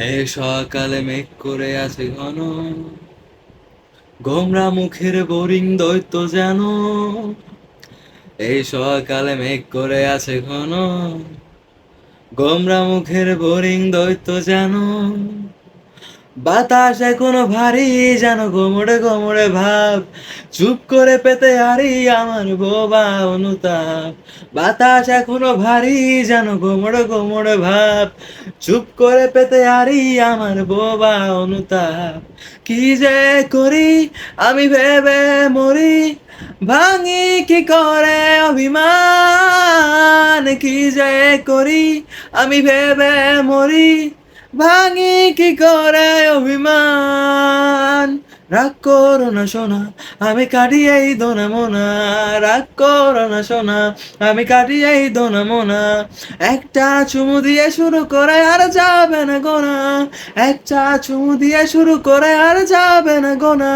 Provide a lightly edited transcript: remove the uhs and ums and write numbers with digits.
এই সকালে মেঘ করে আছে ঘন, গোমরা মুখের বোরিং দৈত্য যেন। এই সকালে মেঘ করে আছে ঘন, গোমরা মুখের বোরিং দৈত্য যেন। বাতাস এখনো ভারী যেন গোমড়ে গোমড়ে ভাব, চুপ করে পেতে হারি আমার বোবা অনুতাপ। বাতাস এখনো ভারী যেন গোমড়ে গোমড়ে ভাব, চুপ করে পেতে হারি আমার বোবা অনুতাপ। কি যে করি আমি ভেবে মরি, ভাঙি কি করে অভিমান। কি যে করি আমি ভেবে মরি, ভাঙি কি করে অভিমান। রাগ করো না সোনা, আমি কাটি এই দোনা মোনা। রাগ করো না সোনা, আমি কাটি এই দোনা মোনা। একটা চুমু দিয়ে শুরু করে আর যাবে না গোনা, একটা চুমু দিয়ে শুরু করে আর যাবে না গোনা।